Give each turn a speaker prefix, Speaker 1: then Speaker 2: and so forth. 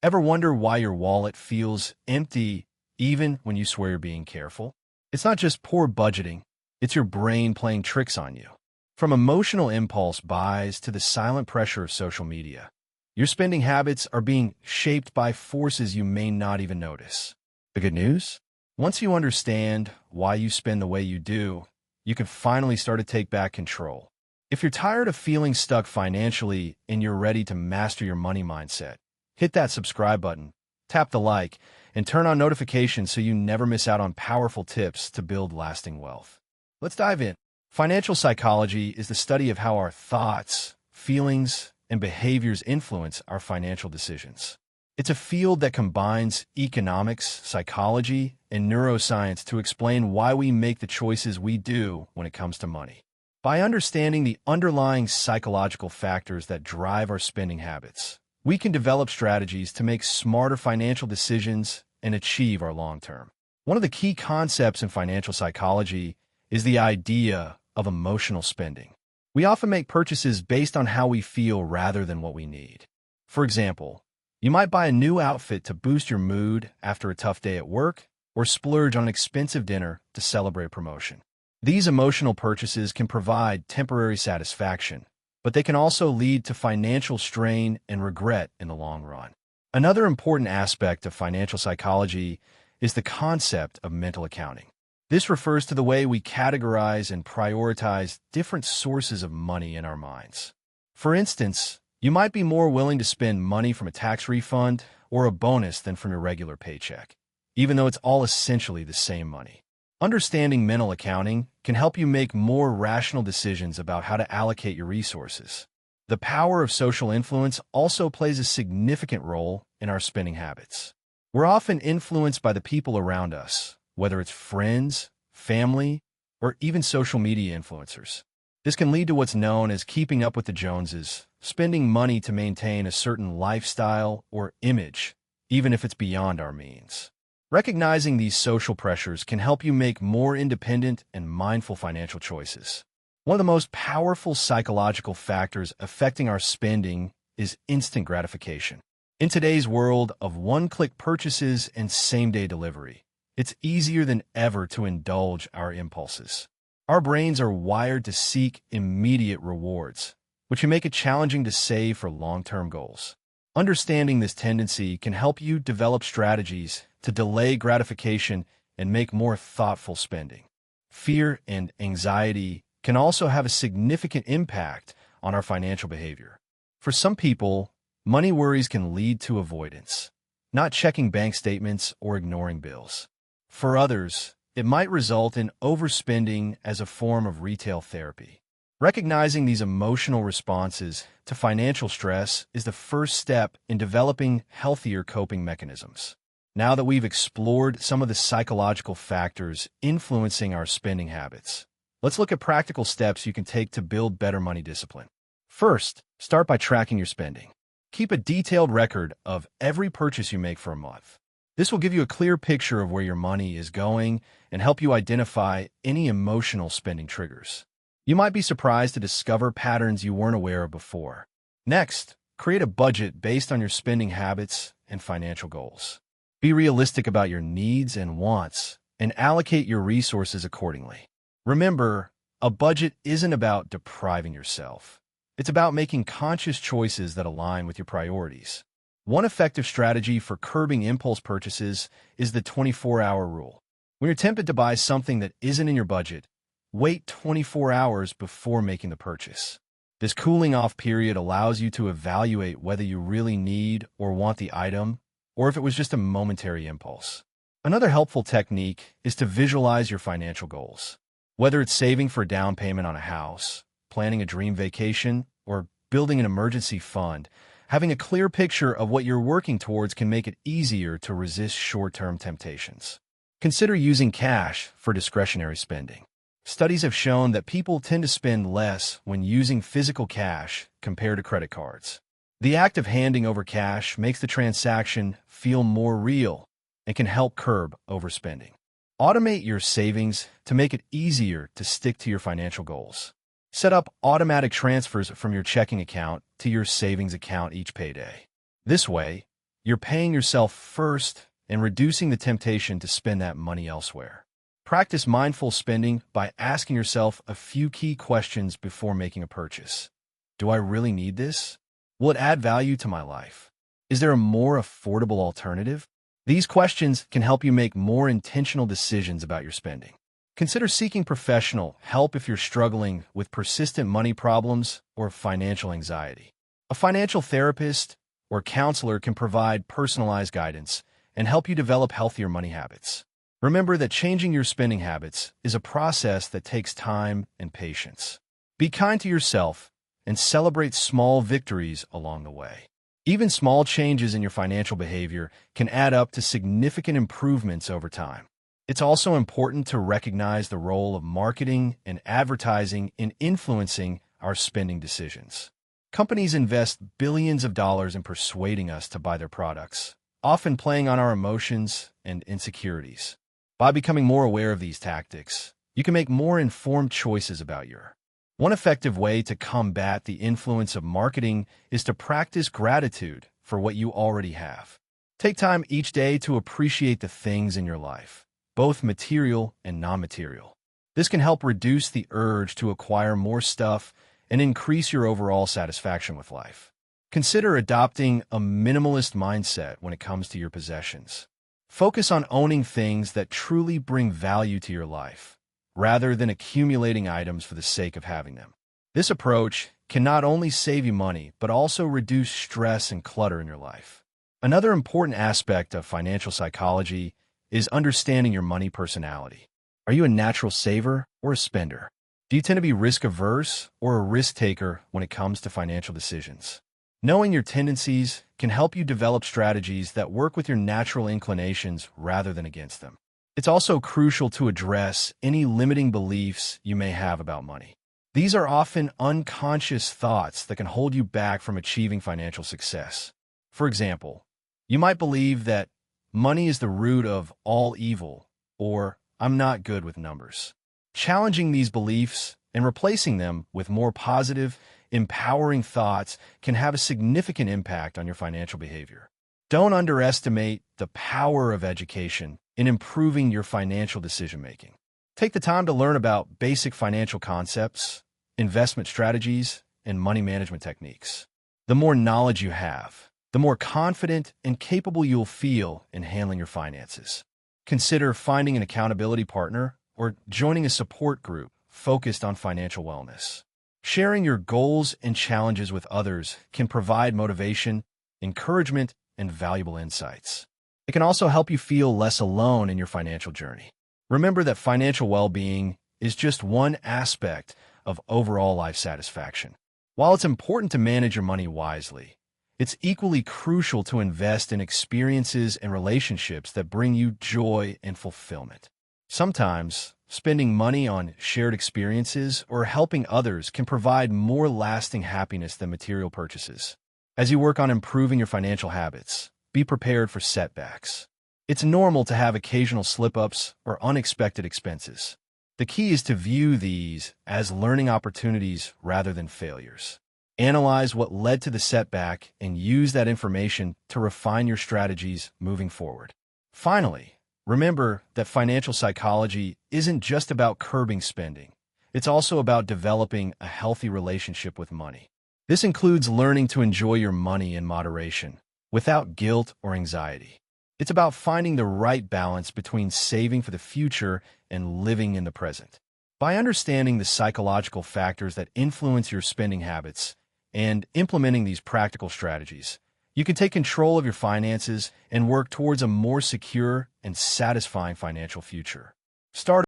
Speaker 1: Ever wonder why your wallet feels empty even when you swear you're being careful? It's not just poor budgeting, it's your brain playing tricks on you. From emotional impulse buys to the silent pressure of social media, your spending habits are being shaped by forces you may not even notice. The good news? Once you understand why you spend the way you do, you can finally start to take back control. If you're tired of feeling stuck financially and you're ready to master your money mindset, hit that subscribe button, tap the like, and turn on notifications so you never miss out on powerful tips to build lasting wealth. Let's dive in. Financial psychology is the study of how our thoughts, feelings, and behaviors influence our financial decisions. It's a field that combines economics, psychology, and neuroscience to explain why we make the choices we do when it comes to money. By understanding the underlying psychological factors that drive our spending habits, we can develop strategies to make smarter financial decisions and achieve our long-term. One of the key concepts in financial psychology is the idea of emotional spending. We often make purchases based on how we feel rather than what we need. For example, you might buy a new outfit to boost your mood after a tough day at work, or splurge on an expensive dinner to celebrate a promotion. These emotional purchases can provide temporary satisfaction, but they can also lead to financial strain and regret in the long run. Another important aspect of financial psychology is the concept of mental accounting. This refers to the way we categorize and prioritize different sources of money in our minds. For instance, you might be more willing to spend money from a tax refund or a bonus than from your regular paycheck, even though it's all essentially the same money. Understanding mental accounting can help you make more rational decisions about how to allocate your resources. The power of social influence also plays a significant role in our spending habits. We're often influenced by the people around us, whether it's friends, family, or even social media influencers. This can lead to what's known as keeping up with the Joneses, spending money to maintain a certain lifestyle or image, even if it's beyond our means. Recognizing these social pressures can help you make more independent and mindful financial choices. One of the most powerful psychological factors affecting our spending is instant gratification. In today's world of one-click purchases and same-day delivery, it's easier than ever to indulge our impulses. Our brains are wired to seek immediate rewards, which can make it challenging to save for long-term goals. Understanding this tendency can help you develop strategies to delay gratification and make more thoughtful spending. Fear and anxiety can also have a significant impact on our financial behavior. For some people, money worries can lead to avoidance, not checking bank statements or ignoring bills. For others, it might result in overspending as a form of retail therapy. Recognizing these emotional responses to financial stress is the first step in developing healthier coping mechanisms. Now that we've explored some of the psychological factors influencing our spending habits, let's look at practical steps you can take to build better money discipline. First, start by tracking your spending. Keep a detailed record of every purchase you make for a month. This will give you a clear picture of where your money is going and help you identify any emotional spending triggers. You might be surprised to discover patterns you weren't aware of before. Next, create a budget based on your spending habits and financial goals. Be realistic about your needs and wants, and allocate your resources accordingly. Remember, a budget isn't about depriving yourself. It's about making conscious choices that align with your priorities. One effective strategy for curbing impulse purchases is the 24-hour rule. When you're tempted to buy something that isn't in your budget, wait 24 hours before making the purchase. This cooling-off period allows you to evaluate whether you really need or want the item, or if it was just a momentary impulse. Another helpful technique is to visualize your financial goals. Whether it's saving for a down payment on a house, planning a dream vacation, or building an emergency fund, having a clear picture of what you're working towards can make it easier to resist short-term temptations. Consider using cash for discretionary spending. Studies have shown that people tend to spend less when using physical cash compared to credit cards. The act of handing over cash makes the transaction feel more real and can help curb overspending. Automate your savings to make it easier to stick to your financial goals. Set up automatic transfers from your checking account to your savings account each payday. This way, You're paying yourself first and reducing the temptation to spend that money elsewhere. Practice mindful spending by asking yourself a few key questions before making a purchase. Do I really need this? Will it add value to my life? Is there a more affordable alternative? These questions can help you make more intentional decisions about your spending. Consider seeking professional help if you're struggling with persistent money problems or financial anxiety. A financial therapist or counselor can provide personalized guidance and help you develop healthier money habits. Remember that changing your spending habits is a process that takes time and patience. Be kind to yourself and celebrate small victories along the way. Even small changes in your financial behavior can add up to significant improvements over time. It's also important to recognize the role of marketing and advertising in influencing our spending decisions. Companies invest billions of dollars in persuading us to buy their products, often playing on our emotions and insecurities. By becoming more aware of these tactics, you can make more informed choices about your. One effective way to combat the influence of marketing is to practice gratitude for what you already have. Take time each day to appreciate the things in your life, both material and non-material. This can help reduce the urge to acquire more stuff and increase your overall satisfaction with life. Consider adopting a minimalist mindset when it comes to your possessions. Focus on owning things that truly bring value to your life, rather than accumulating items for the sake of having them. This approach can not only save you money, but also reduce stress and clutter in your life. Another important aspect of financial psychology is understanding your money personality. Are you a natural saver or a spender? Do you tend to be risk-averse or a risk-taker when it comes to financial decisions? Knowing your tendencies can help you develop strategies that work with your natural inclinations rather than against them. It's also crucial to address any limiting beliefs you may have about money. These are often unconscious thoughts that can hold you back from achieving financial success. For example, you might believe that money is the root of all evil, or I'm not good with numbers. Challenging these beliefs and replacing them with more positive, empowering thoughts can have a significant impact on your financial behavior. Don't underestimate the power of education in improving your financial decision-making. Take the time to learn about basic financial concepts, investment strategies, and money management techniques. The more knowledge you have, the more confident and capable you'll feel in handling your finances. Consider finding an accountability partner or joining a support group focused on financial wellness. Sharing your goals and challenges with others can provide motivation, encouragement, and valuable insights. It can also help you feel less alone in your financial journey. Remember that financial well-being is just one aspect of overall life satisfaction. While it's important to manage your money wisely, it's equally crucial to invest in experiences and relationships that bring you joy and fulfillment. Sometimes, spending money on shared experiences or helping others can provide more lasting happiness than material purchases. As you work on improving your financial habits, be prepared for setbacks. It's normal to have occasional slip-ups or unexpected expenses. The key is to view these as learning opportunities rather than failures. Analyze what led to the setback and use that information to refine your strategies moving forward. Finally, remember that financial psychology isn't just about curbing spending. It's also about developing a healthy relationship with money. This includes learning to enjoy your money in moderation, without guilt or anxiety. It's about finding the right balance between saving for the future and living in the present. By understanding the psychological factors that influence your spending habits and implementing these practical strategies, you can take control of your finances and work towards a more secure and satisfying financial future. Start